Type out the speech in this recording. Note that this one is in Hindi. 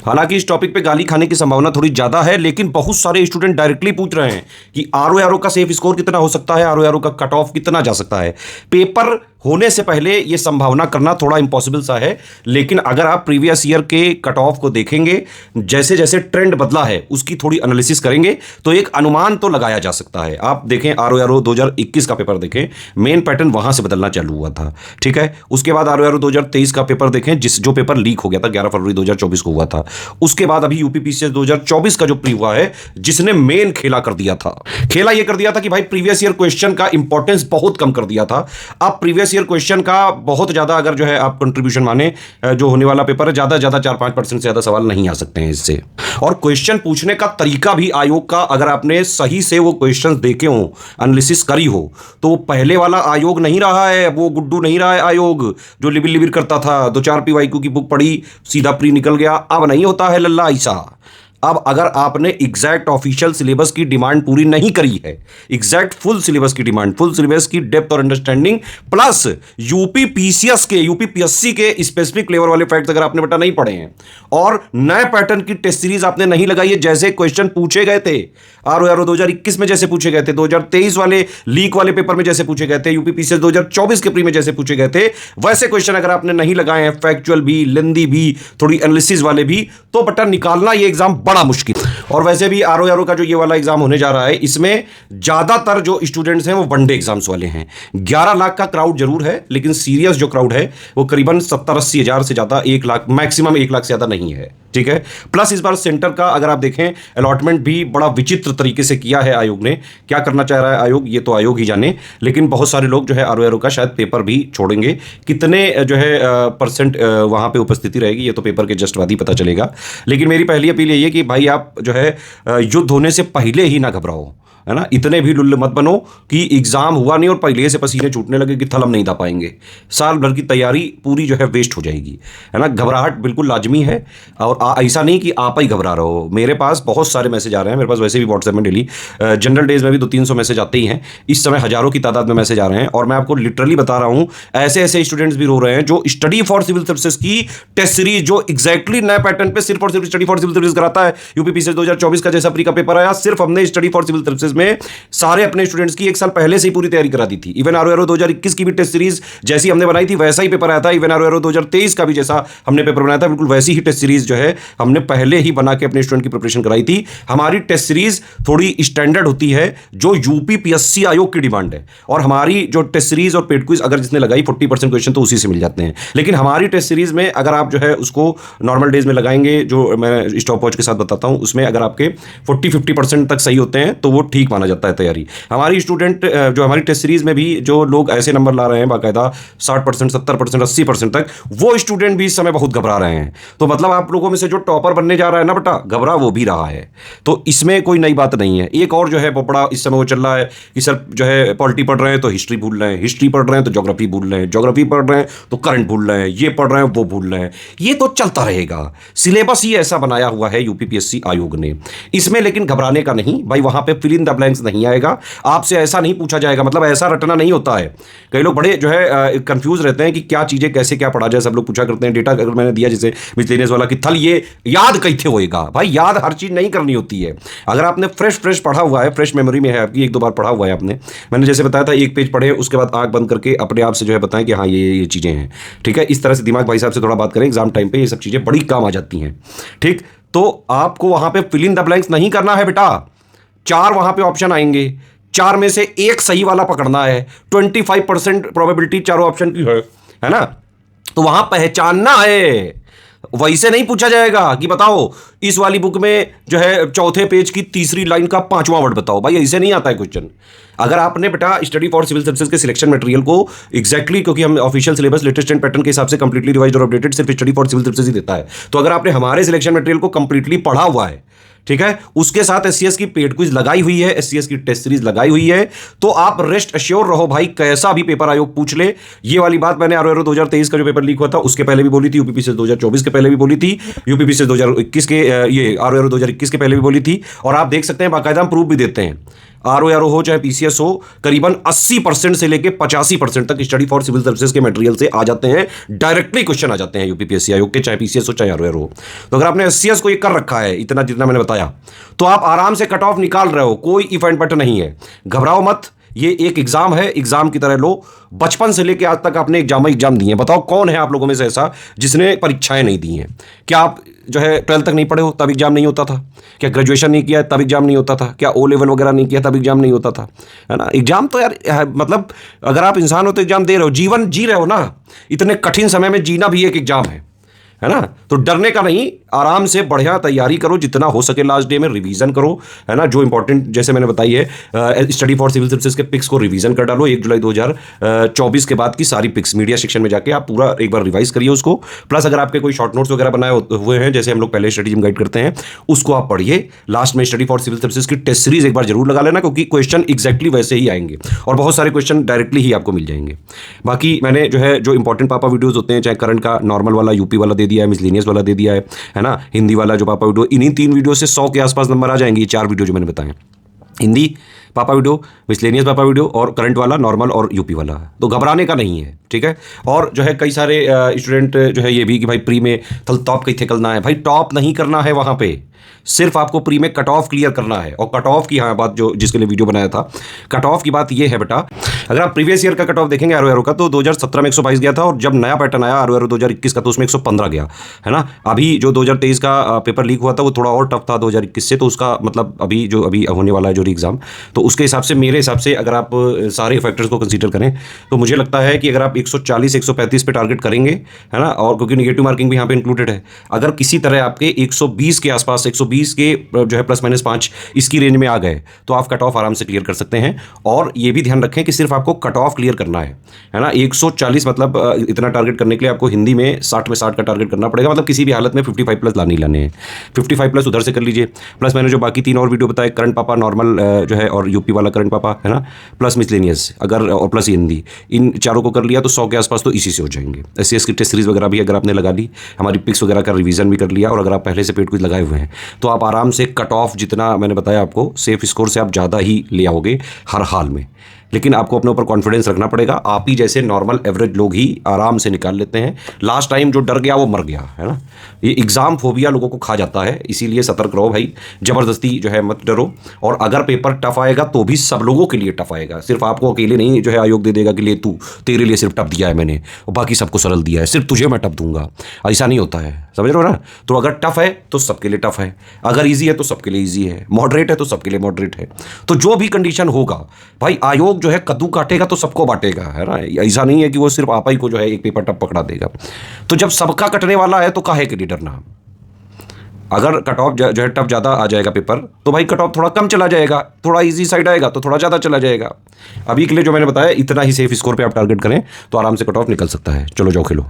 हालांकि इस टॉपिक पे गाली खाने की संभावना थोड़ी ज्यादा है, लेकिन बहुत सारे स्टूडेंट डायरेक्टली पूछ रहे हैं कि आरओ का सेफ स्कोर कितना हो सकता है, आरओ का कट ऑफ कितना जा सकता है। पेपर होने से पहले यह संभावना करना थोड़ा इंपॉसिबल सा है, लेकिन अगर आप प्रीवियस ईयर के कट ऑफ को देखेंगे, जैसे जैसे ट्रेंड बदला है उसकी थोड़ी एनालिसिस करेंगे तो एक अनुमान तो लगाया जा सकता है। आप देखें आरओ 2021 का पेपर देखें, मेन पैटर्न वहां से बदलना चालू हुआ था, ठीक है। उसके बाद आरओ 2023 का पेपर देखें, जो पेपर लीक हो गया था 11 फरवरी 2024 को हुआ था। उसके बाद अभी यूपीपीसीएस 2024 का जो प्री हुआ है, जिसने मेन खेला कर दिया था, खेला यह कर दिया था कि भाई प्रीवियस ईयर क्वेश्चन का इंपॉर्टेंस बहुत कम कर दिया था। अब प्रीवियस ईयर क्वेश्चन का बहुत ज्यादा अगर जो है आप कंट्रीब्यूशन माने, जो होने वाला पेपर है, ज्यादा 4-5% से ज्यादा सवाल नहीं आ सकते हैं इससे। और क्वेश्चन पूछने का तरीका भी आयोग का, अगर आपने सही से वो क्वेश्चन देखे हो, एनालिसिस करी हो, तो पहले वाला आयोग नहीं रहा है, वो गुड्डू नहीं रहा है आयोग जो लिबिर लिबिर करता था, 2-4 पीवाईक्यू की बुक पढ़ी सीधा प्री निकल गया। अब नहीं होता है लल्ला ऐसा। अब अगर आपने एग्जैक्ट ऑफिशियल सिलेबस की डिमांड पूरी नहीं करी है, एग्जैक्ट फुल सिलेबस की डिमांड, फुल सिलेबस की डेप्थ और अंडरस्टैंडिंग, प्लस यूपीपीएससी के स्पेसिफिक लेवल वाले फैक्ट्स अगर आपने बेटा नहीं पढ़े हैं, और नए पैटर्न की टेस्ट सीरीज आपने नहीं लगाई है, जैसे क्वेश्चन पूछे गए थे आरओ 2021 में जैसे पूछे गए थे, 2023 वाले लीक वाले पेपर में जैसे पूछे गए थे, यूपीपीएससी 2024 के प्री में जैसे पूछे गए थे, वैसे क्वेश्चन अगर आपने नहीं लगाए हैं, फैक्चुअल भी, लेंदी भी, थोड़ी एनालिसिस वाले भी, तो बेटा निकालना ये एग्जाम बड़ा मुश्किल। और वैसे भी आरओ का जो ये वाला एग्जाम होने जा रहा है, इसमें ज्यादातर जो स्टूडेंट्स हैं वो वनडे एग्जाम्स वाले हैं। 11 लाख का क्राउड जरूर है, लेकिन सीरियस जो क्राउड है वो करीबन 70-80 हजार से ज्यादा, 1 लाख, मैक्सिमम 1 लाख से ज्यादा नहीं है, ठीक है। प्लस इस बार सेंटर का अगर आप देखें, अलॉटमेंट भी बड़ा विचित्र तरीके से किया है आयोग ने। क्या करना चाह रहा है आयोग, ये तो आयोग ही जाने, लेकिन बहुत सारे लोग जो है आरओ का शायद पेपर भी छोड़ेंगे। कितने जो है परसेंट वहां पे उपस्थिति रहेगी, ये तो पेपर के जस्ट बाद ही पता चलेगा। लेकिन मेरी पहली अपील यही है कि भाई आप जो है युद्ध होने से पहले ही ना घबराओ, है ना। इतने भी लुल्ल मत बनो कि एग्जाम हुआ नहीं और पहले से पसीने छूटने लगे कि थल हम नहीं दा पाएंगे, साल भर की तैयारी पूरी जो है वेस्ट हो जाएगी, है ना। घबराहट बिल्कुल लाजमी है, और ऐसा नहीं कि आप ही घबरा रहे हो। मेरे पास बहुत सारे मैसेज आ रहे हैं, मेरे पास वैसे भी व्हाट्सएप में डेली जनरल डेज में भी 200-300 मैसेज आते ही हैं, इस समय हजारों की तादाद में मैसेज आ रहे हैं। और मैं आपको लिटरली बता रहा हूं, ऐसे ऐसे स्टूडेंट्स भी रो रहे हैं जो स्टडी फॉर सिविल सर्विसेज की टेस्ट सीरीज, जो एग्जैक्टली नए पैटर्न पे सिर्फ और सिर्फ स्टडी फॉर सिविल सर्विस कराता है, यूपीपीसीएस 2024 का जैसा प्री का पेपर आया, सिर्फ हमने स्टडी फॉर सिविल सर्विसेज में सारे अपने स्टूडेंट्स की 1 साल पहले से ही पूरी तैयारी करा दी थी। इवन आरओ 2021 की भी टेस्ट सीरीज जैसी हमने बनाई थी वैसा ही पेपर आया था। इवन आरओ 2023 का भी जैसा हमने पेपर बनाया था, बिल्कुल वैसी ही टेस्ट सीरीज जो है हमने पहले ही बना के अपने स्टूडेंट की प्रिपरेशन कराई थी। हमारी टेस्ट सीरीज थोड़ी स्टैंडर्ड होती है, जो यूपीपीएससी आयोग की डिमांड है। और हमारी जो टेस्ट सीरीज और पेड क्विज अगर जिसने लगाई 40% क्वेश्चन तो उसी से मिल जाते हैं। लेकिन हमारी टेस्ट सीरीज में अगर आप जो है उसको नॉर्मल डेज में लगाएंगे, जो मैं स्टॉप वॉच के साथ बताता हूं, उसमें अगर आपके 40-50% तक सही होते हैं तो वो ठीक माना जाता है तैयारी। हमारी स्टूडेंट जो हमारी टेस्ट सीरीज में भी जो लोग ऐसे नंबर ला रहे हैं बाकायदा 60%, 70%, 80% तक, वो स्टूडेंट भी इस समय बहुत घबरा रहे हैं। तो मतलब आप लोगों में से जो टॉपर बनने जा रहा है ना बेटा, घबरा वो भी रहा है। तो इसमें कोई नई बात नहीं है। एक और जो है बड़ा इस समय वो चल रहा है कि सर जो है पॉलिटी पढ़ रहे हैं तो हिस्ट्री भूल रहे हैं, हिस्ट्री पढ़ रहे हैं तो ज्योग्राफी भूल रहे हैं, ज्योग्राफी पढ़ रहे हैं तो करंट भूल रहे हैं, ये पढ़ रहे हैं वो भूल रहे हैं। ये तो चलता रहेगा, सिलेबस ही ऐसा बनाया हुआ है यूपीपीएससी आयोग ने। इसमें लेकिन घबराने का नहीं भाई, वहां पे फिल इन द ब्लैंक्स नहीं आएगा, आपसे ऐसा नहीं पूछा जाएगा, मतलब ऐसा रटना नहीं होता है। कई लोग बड़े जो है कंफ्यूज रहते हैं कि क्या चीजें कैसे क्या पढ़ा जाए, सब लोग पूछा करते हैं। डेटा अगर मैंने दिया जैसे मिसलेनियस वाला कि थल ये याद कैसे होएगा, भाई याद हर चीज नहीं करनी होती है। अगर आपने फ्रेश पढ़ा हुआ है, फ्रेश मेमोरी में है आपकी, 1-2 बार पढ़ा हुआ है आपने, मैंने जैसे बताया था 1 पेज पढ़े उसके बाद आंख बंद करके अपने आप से जो है बताएं कि हाँ ये चीजें हैं, ठीक है। इस तरह से दिमाग भाई साहब से थोड़ा बात करें, एग्जाम टाइम पे ये सब चीजें बड़ी काम आ जाती हैं, ठीक। तो आपको वहां पे फिल इन द ब्लैंक्स नहीं करना है बेटा, 4 वहां पे ऑप्शन आएंगे, 4 में से एक सही वाला पकड़ना है। 25% प्रोबेबिलिटी चारों ऑप्शन की है ना। तो वहां पहचानना है, वैसे नहीं पूछा जाएगा कि बताओ इस वाली बुक में जो है चौथे पेज की तीसरी लाइन का 5वां वर्ड बताओ, भाई ऐसे नहीं आता है क्वेश्चन। अगर आपने बेटा स्टडी फॉर सिविल सर्विसेज के सिलेक्शन मटेरियल को एग्जैक्टली, क्योंकि हम official syllabus latest and pattern के हिसाब से कंप्लीटली रिवाइज्ड और अपडेटेड सिर्फ स्टडी फॉर सिविल सर्विसेज ही देता है, तो अगर आपने हमारे सिलेक्शन मटेरियल को कंप्लीटली पढ़ा हुआ है, ठीक है, उसके साथ एससीएस की पेड क्विज लगाई हुई है, एससीएस की टेस्ट सीरीज लगाई हुई है, तो आप रेस्ट अश्योर रहो भाई, कैसा भी पेपर आयोग पूछ ले। ये वाली बात मैंने आरओ 2023 का जो पेपर लीक हुआ था उसके पहले भी बोली थी, यूपीपीसीएस 2024 के पहले भी बोली थी, यूपीपीसीएस 2021 के ये आरओ 2021 के पहले भी बोली थी। और आप देख सकते हैं बाकायदा हम प्रूफ भी देते हैं। आरओ हो चाहे पीसीएस हो, करीबन 80% से लेके 85% तक स्टडी फॉर सिविल सर्विसेज के मटेरियल से आ जाते हैं, डायरेक्टली क्वेश्चन आ जाते हैं यूपीपीएससी आयोग के, चाहे पीसीएस हो चाहे आरओ हो। तो अगर आपने एससीएस को ये कर रखा है इतना जितना मैंने बताया, तो आप आराम से कट ऑफ निकाल रहे हो, कोई इफ एंड बट नहीं है। घबराओ मत, ये एक एग्जाम है, एग्जाम की तरह लो। बचपन से लेकर आज तक आपने एग्जाम दिए हैं। बताओ कौन है आप लोगों में से ऐसा जिसने परीक्षाएं नहीं दी हैं? क्या आप जो है 12th तक नहीं पढ़े हो तब एग्जाम नहीं होता था? क्या ग्रेजुएशन नहीं किया तब एग्जाम नहीं होता था? क्या ओ लेवल वगैरह नहीं किया तब एग्जाम नहीं होता था? है ना? एग्जाम तो यार मतलब अगर आप इंसान हो तो एग्जाम दे रहे हो, जीवन जी रहे हो ना। इतने कठिन समय में जीना भी एक एग्जाम है ना? तो डरने का नहीं, आराम से बढ़िया तैयारी करो, जितना हो सके लास्ट डे में रिवीजन करो, है ना? जो इंपॉर्टेंट जैसे मैंने बताई है, स्टडी फॉर सिविल सर्विसेज के पिक्स को रिवीजन कर डालो। 1 जुलाई 2024 के बाद की सारी पिक्स मीडिया सेक्शन में जाके आप पूरा एक बार रिवाइज करिए उसको। प्लस अगर आपके कोई शॉर्ट नोट्स वगैरह बनाए हुए हैं, जैसे हम लोग पहले स्टडी गाइड करते हैं, उसको आप पढ़िए। लास्ट में स्टडी फॉर सिविल सर्विसेज की टेस्ट सीरीज एक बार जरूर लगा लेना, क्योंकि क्वेश्चन एक्जैक्टली वैसे ही आएंगे और बहुत सारे क्वेश्चन डायरेक्टली ही आपको मिल जाएंगे। बाकी मैंने जो है जो इंपॉर्टेंट पापा वीडियोज होते हैं, चाहे करंट का नॉर्मल वाला, यूपी वाला दे दिया है, मिसलेनियस वाला दे दिया है ना, हिंदी वाला जो पापा वीडियो, इन्हीं 3 वीडियो से 100 के आसपास नंबर आ जाएंगे। 4 वीडियो जो मैंने बताए, हिंदी पापा वीडियो, मिसलेनियस पापा वीडियो और करंट वाला, नॉर्मल और यूपी वाला। तो घबराने का नहीं है, ठीक है? और जो है कई सारे स्टूडेंट जो है ये भी कि भाई प्री में टॉप कहीं थे करना है। भाई टॉप नहीं करना है वहाँ पे, सिर्फ आपको प्री में कट ऑफ क्लियर करना है। और कट ऑफ की हाँ बात जो जिसके लिए वीडियो बनाया था, कट ऑफ की बात ये है बेटा, अगर आप प्रीवियस ईयर का कट ऑफ देखेंगे आरओ का, तो 2017 में 122 गया था, और जब नया पैटर्न आया आरओ 2021 का तो उसमें 115 गया, है ना? अभी जो 2023 का पेपर लीक हुआ था वो थोड़ा और टफ था 2021 से, तो उसका मतलब अभी होने वाला है जो एग्जाम, तो उसके हिसाब से, मेरे हिसाब से अगर आप सारे फैक्टर्स को कंसीडर करें तो मुझे लगता है कि अगर आप 140-135 पे टारगेट करेंगे, है ना, और क्योंकि नेगेटिव मार्किंग भी यहाँ पे इंक्लूडेड है, अगर किसी तरह आपके 120 के आसपास, 120 के जो है ±5 इसकी रेंज में आ गए, तो आप कट ऑफ आराम से क्लियर कर सकते हैं। और ये भी ध्यान रखें कि सिर्फ आपको कट ऑफ क्लियर करना है ना? 140 मतलब इतना टारगेट करने के लिए आपको हिंदी में 60 में 60 का टारगेट करना पड़ेगा। मतलब किसी भी हालत में 55 प्लस नहीं लाने हैं, 55 उधर से कर लीजिए। प्लस मैंने जो बाकी 3 और वीडियो बताए, करंट पापा, नॉर्मल जो है और यूपी वाला करंट पापा, है ना, प्लस मिसलेनियस अगर, और प्लस हिंदी, इन चारों को कर लिया तो 100 के आसपास तो इसी से हो जाएंगे। एससीएस की टेस्ट सीरीज वगैरह भी अगर आपने लगा ली, हमारी पिक्स वगैरह का रिवीजन भी कर लिया, और अगर आप पहले से पेड क्विज लगाए हुए हैं, तो आप आराम से कट ऑफ जितना मैंने बताया आपको सेफ स्कोर से आप ज़्यादा ही ले आओगे हर हाल में। लेकिन आपको अपने ऊपर कॉन्फिडेंस रखना पड़ेगा। आप ही जैसे नॉर्मल एवरेज लोग ही आराम से निकाल लेते हैं। लास्ट टाइम जो डर गया वो मर गया, है ना? ये एग्जाम फोबिया लोगों को खा जाता है, इसीलिए सतर्क रहो भाई, जबरदस्ती जो है मत डरो। और अगर पेपर टफ आएगा तो भी सब लोगों के लिए टफ आएगा, सिर्फ आपको अकेले नहीं जो है आयोग दे देगा कि ले तू, तेरे लिए सिर्फ टफ दिया है मैंने और बाकी सबको सरल दिया है, सिर्फ तुझे मैं टफ दूंगा, ऐसा नहीं होता है, समझ रहे हो ना? तो अगर टफ है तो सबके लिए टफ है, अगर ईजी है तो सबके लिए ईजी है, मॉडरेट है तो सबके लिए मॉडरेट है। तो जो भी कंडीशन होगा भाई, आयोग जो है कद्दू काटेगा तो सबको बांटेगा, है ना? ऐसा नहीं है कि वो सिर्फ आप ही को जो है एक पेपर टफ पकड़ा देगा। तो जब सबका कटने वाला है तो काहे के लिए डरना? अगर कट ऑफ जो है टफ ज़्यादा आ जाएगा पेपर, तो भाई कट ऑफ थोड़ा कम चला जाएगा, थोड़ा इजी साइड आएगा तो थोड़ा ज़्यादा चला जाएगा। अभी के लिए जो मैंने बताया इतना ही सेफ स्कोर पे आप टारगेट करें तो आराम से कट ऑफ निकल सकता है। चलो जाओ खेलो।